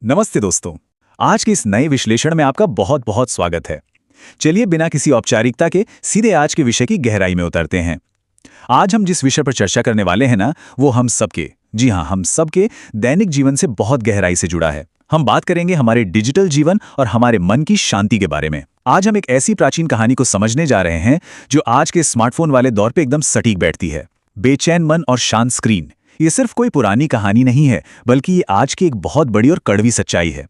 नमस्ते दोस्तों। आज के इस नए विश्लेषण में आपका बहुत बहुत स्वागत है। चलिए बिना किसी औपचारिकता के सीधे आज के विषय की गहराई में उतरते हैं। आज हम जिस विषय पर चर्चा करने वाले हैं ना, वो हम सबके, जी हाँ, हम सबके दैनिक जीवन से बहुत गहराई से जुड़ा है। हम बात करेंगे हमारे डिजिटल जीवन और हमारे मन की शांति के बारे में। आज हम एक ऐसी प्राचीन कहानी को समझने जा रहे हैं जो आज के स्मार्टफोन वाले दौर पे एकदम सटीक बैठती है। बेचैन मन और शांत स्क्रीन। ये सिर्फ कोई पुरानी कहानी नहीं है, बल्कि ये आज की एक बहुत बड़ी और कड़वी सच्चाई है।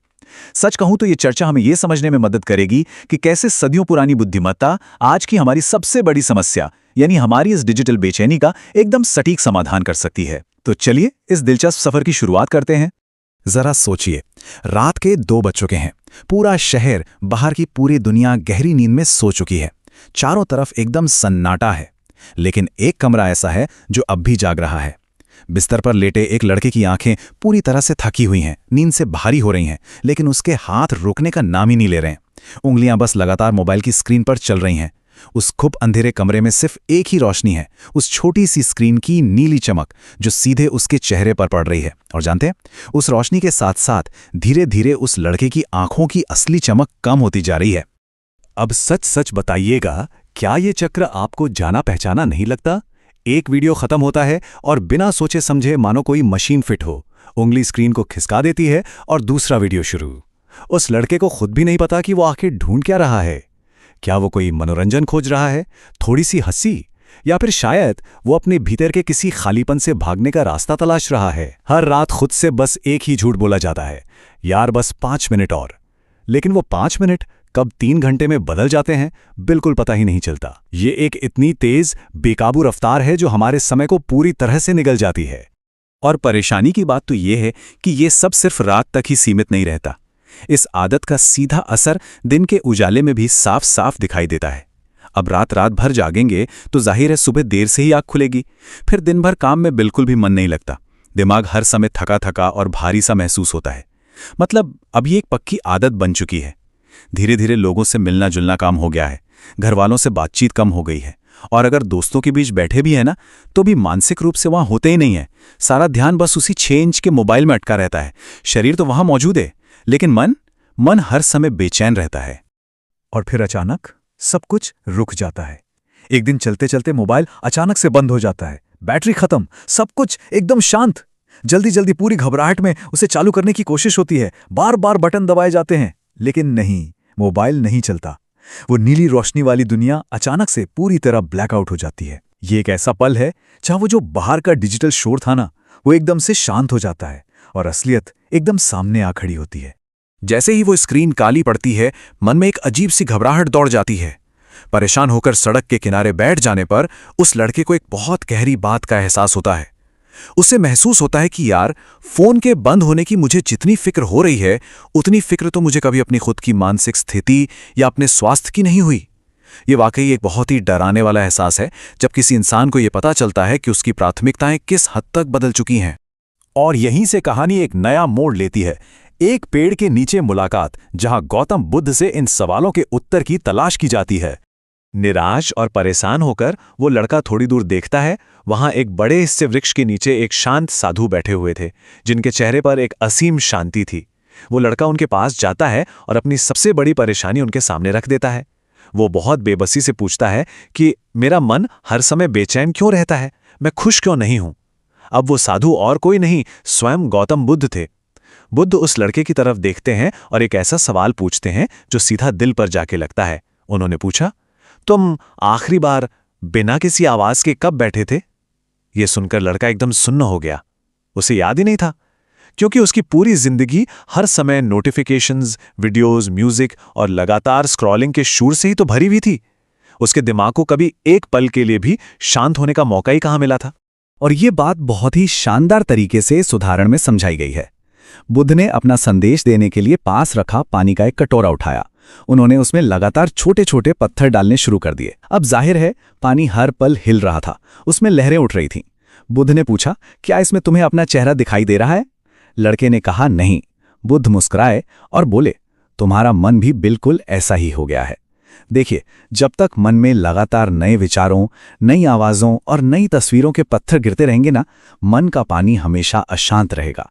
सच कहूं तो ये चर्चा हमें ये समझने में मदद करेगी कि कैसे सदियों पुरानी बुद्धिमत्ता आज की हमारी सबसे बड़ी समस्या यानी हमारी इस डिजिटल बेचैनी का एकदम सटीक समाधान कर सकती है। तो चलिए इस दिलचस्प सफर की शुरुआत करते हैं। जरा सोचिए, रात के 2 बज चुके हैं। पूरा शहर, बाहर की पूरी दुनिया गहरी नींद में सो चुकी है। चारों तरफ एकदम सन्नाटा है, लेकिन एक कमरा ऐसा है जो अब भी जाग रहा है। बिस्तर पर लेटे एक लड़के की आंखें पूरी तरह से थकी हुई हैं, नींद से भारी हो रही हैं, लेकिन उसके हाथ रुकने का नाम ही नहीं ले रहे हैं। उंगलियां बस लगातार मोबाइल की स्क्रीन पर चल रही हैं। उस खूब अंधेरे कमरे में सिर्फ एक ही रोशनी है, उस छोटी सी स्क्रीन की नीली चमक जो सीधे उसके चेहरे पर पड़ रही है। और जानते हैं, उस रोशनी के साथ साथ धीरे धीरे उस लड़के की आंखों की असली चमक कम होती जा रही है। अब सच सच बताइएगा, क्या ये चक्र आपको जाना पहचाना नहीं लगता? एक वीडियो खत्म होता है और बिना सोचे समझे मानो कोई मशीन फिट हो, उंगली स्क्रीन को खिसका देती है और दूसरा वीडियो शुरू। उस लड़के को खुद भी नहीं पता कि वो आखिर ढूंढ क्या रहा है। क्या वो कोई मनोरंजन खोज रहा है, थोड़ी सी हंसी, या फिर शायद वो अपने भीतर के किसी खालीपन से भागने का रास्ता तलाश रहा है? हर रात खुद से बस एक ही झूठ बोला जाता है, यार बस 5 मिनट और। लेकिन वो 5 मिनट कब 3 घंटे में बदल जाते हैं, बिल्कुल पता ही नहीं चलता। ये एक इतनी तेज, बेकाबू रफ्तार है जो हमारे समय को पूरी तरह से निगल जाती है। और परेशानी की बात तो ये है कि ये सब सिर्फ रात तक ही सीमित नहीं रहता। इस आदत का सीधा असर दिन के उजाले में भी साफ साफ दिखाई देता है। अब रात भर जागेंगे तो जाहिर है सुबह देर से ही आँख खुलेगी। फिर दिन भर काम में बिल्कुल भी मन नहीं लगता। दिमाग हर समय थका थका और भारी सा महसूस होता है। मतलब अब ये एक पक्की आदत बन चुकी है। धीरे धीरे लोगों से मिलना जुलना काम हो गया है, घर वालों से बातचीत कम हो गई है, और अगर दोस्तों के बीच बैठे भी है ना, तो भी मानसिक रूप से वहां होते ही नहीं है। सारा ध्यान बस उसी 6 इंच के मोबाइल में अटका रहता है। शरीर तो वहां मौजूद है, लेकिन मन हर समय बेचैन रहता है। और फिर अचानक सब कुछ रुक जाता है। एक दिन चलते चलते मोबाइल अचानक से बंद हो जाता है, बैटरी खत्म, सब कुछ एकदम शांत। जल्दी जल्दी पूरी घबराहट में उसे चालू करने की कोशिश होती है, बार बार बटन दबाए जाते हैं, लेकिन नहीं, मोबाइल नहीं चलता। वो नीली रोशनी वाली दुनिया अचानक से पूरी तरह ब्लैकआउट हो जाती है। ये एक ऐसा पल है जहां वो जो बाहर का डिजिटल शोर था ना, वो एकदम से शांत हो जाता है और असलियत एकदम सामने आ खड़ी होती है। जैसे ही वो स्क्रीन काली पड़ती है, मन में एक अजीब सी घबराहट दौड़ जाती है। परेशान होकर सड़क के किनारे बैठ जाने पर उस लड़के को एक बहुत गहरी बात का एहसास होता है। उसे महसूस होता है कि यार, फोन के बंद होने की मुझे जितनी फिक्र हो रही है, उतनी फिक्र तो मुझे कभी अपनी खुद की मानसिक स्थिति या अपने स्वास्थ्य की नहीं हुई। ये वाकई एक बहुत ही डराने वाला एहसास है, जब किसी इंसान को यह पता चलता है कि उसकी प्राथमिकताएं किस हद तक बदल चुकी हैं। और यहीं से कहानी एक नया मोड़ लेती है। एक पेड़ के नीचे मुलाकात, जहां गौतम बुद्ध से इन सवालों के उत्तर की तलाश की जाती है। निराश और परेशान होकर वो लड़का थोड़ी दूर देखता है। वहां एक बड़े हिस्से वृक्ष के नीचे एक शांत साधु बैठे हुए थे, जिनके चेहरे पर एक असीम शांति थी। वो लड़का उनके पास जाता है और अपनी सबसे बड़ी परेशानी उनके सामने रख देता है। वो बहुत बेबसी से पूछता है कि मेरा मन हर समय बेचैन क्यों रहता है, मैं खुश क्यों नहीं हूं। अब वो साधु और कोई नहीं, स्वयं गौतम बुद्ध थे। बुद्ध उस लड़के की तरफ देखते हैं और एक ऐसा सवाल पूछते हैं जो सीधा दिल पर जाके लगता है। उन्होंने पूछा, तुम आखिरी बार बिना किसी आवाज के कब बैठे थे? यह सुनकर लड़का एकदम सुन्न हो गया। उसे याद ही नहीं था, क्योंकि उसकी पूरी जिंदगी हर समय नोटिफिकेशंस, वीडियोस, म्यूजिक और लगातार स्क्रॉलिंग के शोर से ही तो भरी हुई थी। उसके दिमाग को कभी एक पल के लिए भी शांत होने का मौका ही कहां मिला था। और ये बात बहुत ही शानदार तरीके से इस उदाहरण में समझाई गई है। बुद्ध ने अपना संदेश देने के लिए पास रखा पानी का एक कटोरा उठाया। उन्होंने उसमें लगातार छोटे छोटे पत्थर डालने शुरू कर दिए। अब जाहिर है, पानी हर पल हिल रहा था, उसमें लहरें उठ रही थीं। बुद्ध ने पूछा, क्या इसमें तुम्हें अपना चेहरा दिखाई दे रहा है? लड़के ने कहा, नहीं। बुद्ध मुस्कुराए और बोले, तुम्हारा मन भी बिल्कुल ऐसा ही हो गया है। देखिए, जब तक मन में लगातार नए विचारों, नई आवाज़ों और नई तस्वीरों के पत्थर गिरते रहेंगे ना, मन का पानी हमेशा अशांत रहेगा।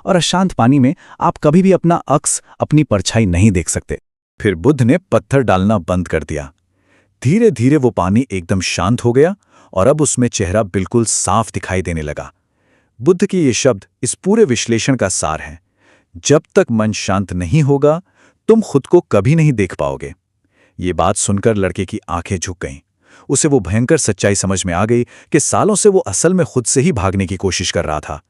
और अशांत पानी में आप कभी भी अपना अक्स, अपनी परछाई नहीं देख सकते। फिर बुद्ध ने पत्थर डालना बंद कर दिया। धीरे धीरे वो पानी एकदम शांत हो गया और अब उसमें चेहरा बिल्कुल साफ दिखाई देने लगा। बुद्ध के ये शब्द इस पूरे विश्लेषण का सार हैं। जब तक मन शांत नहीं होगा, तुम खुद को कभी नहीं देख पाओगे। ये बात सुनकर लड़के की आंखें झुक गईं। उसे वो भयंकर सच्चाई समझ में आ गई कि सालों से वो असल में खुद से ही भागने की कोशिश कर रहा था।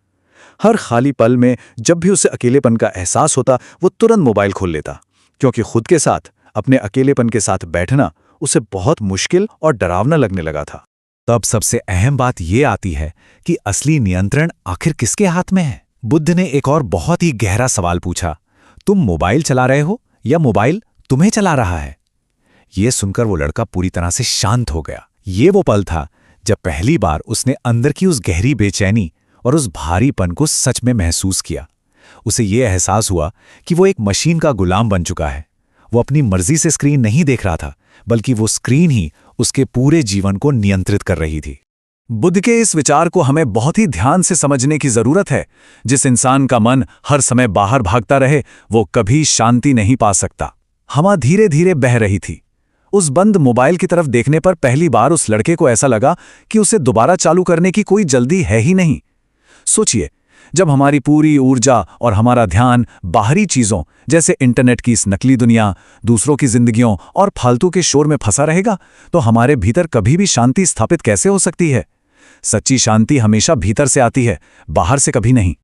हर खाली पल में जब भी उसे अकेलेपन का एहसास होता, वो तुरंत मोबाइल खोल लेता, क्योंकि खुद के साथ, अपने अकेलेपन के साथ बैठना उसे बहुत मुश्किल और डरावना लगने लगा था। तब सबसे अहम बात ये आती है कि असली नियंत्रण आखिर किसके हाथ में है। बुद्ध ने एक और बहुत ही गहरा सवाल पूछा, तुम मोबाइल चला रहे हो या मोबाइल तुम्हें चला रहा है? ये सुनकर वो लड़का पूरी तरह से शांत हो गया। ये वो पल था जब पहली बार उसने अंदर की उस गहरी बेचैनी और उस भारीपन को सच में महसूस किया। उसे ये एहसास हुआ कि वो एक मशीन का गुलाम बन चुका है। वो अपनी मर्जी से स्क्रीन नहीं देख रहा था, बल्कि वो स्क्रीन ही उसके पूरे जीवन को नियंत्रित कर रही थी। बुद्ध के इस विचार को हमें बहुत ही ध्यान से समझने की जरूरत है। जिस इंसान का मन हर समय बाहर भागता रहे, वो कभी शांति नहीं पा सकता। हवा धीरे धीरे बह रही थी। उस बंद मोबाइल की तरफ देखने पर पहली बार उस लड़के को ऐसा लगा कि उसे दोबारा चालू करने की कोई जल्दी है ही नहीं। सोचिए, जब हमारी पूरी ऊर्जा और हमारा ध्यान बाहरी चीजों जैसे इंटरनेट की इस नकली दुनिया, दूसरों की जिंदगियों और फालतू के शोर में फंसा रहेगा, तो हमारे भीतर कभी भी शांति स्थापित कैसे हो सकती है? सच्ची शांति हमेशा भीतर से आती है, बाहर से कभी नहीं।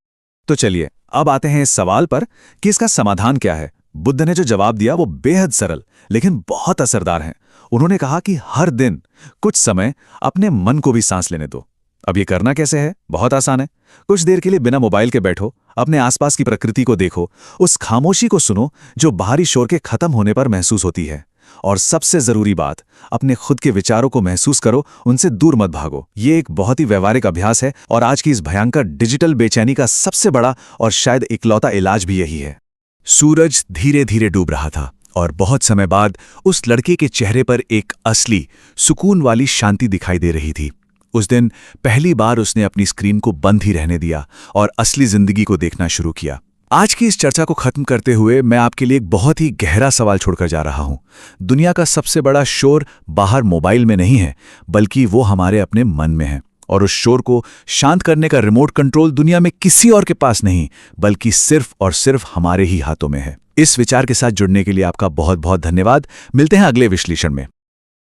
तो चलिए अब आते हैं इस सवाल पर कि इसका समाधान क्या है। बुद्ध ने जो जवाब दिया वो बेहद सरल लेकिन बहुत असरदार है। उन्होंने कहा कि हर दिन कुछ समय अपने मन को भी सांस लेने दो। अब ये करना कैसे है? बहुत आसान है। कुछ देर के लिए बिना मोबाइल के बैठो, अपने आसपास की प्रकृति को देखो, उस खामोशी को सुनो जो बाहरी शोर के खत्म होने पर महसूस होती है। और सबसे जरूरी बात, अपने खुद के विचारों को महसूस करो, उनसे दूर मत भागो। ये एक बहुत ही व्यवहारिक अभ्यास है और आज की इस भयंकर डिजिटल बेचैनी का सबसे बड़ा और शायद इकलौता इलाज भी यही है। सूरज धीरे धीरे डूब रहा था और बहुत समय बाद उस लड़के के चेहरे पर एक असली सुकून वाली शांति दिखाई दे रही थी। उस दिन पहली बार उसने अपनी स्क्रीन को बंद ही रहने दिया और असली जिंदगी को देखना शुरू किया। आज की इस चर्चा को खत्म करते हुए मैं आपके लिए एक बहुत ही गहरा सवाल छोड़कर जा रहा हूं। दुनिया का सबसे बड़ा शोर बाहर मोबाइल में नहीं है, बल्कि वो हमारे अपने मन में है। और उस शोर को शांत करने का रिमोट कंट्रोल दुनिया में किसी और के पास नहीं, बल्कि सिर्फ और सिर्फ हमारे ही हाथों में है। इस विचार के साथ जुड़ने के लिए आपका बहुत बहुत धन्यवाद। मिलते हैं अगले विश्लेषण में।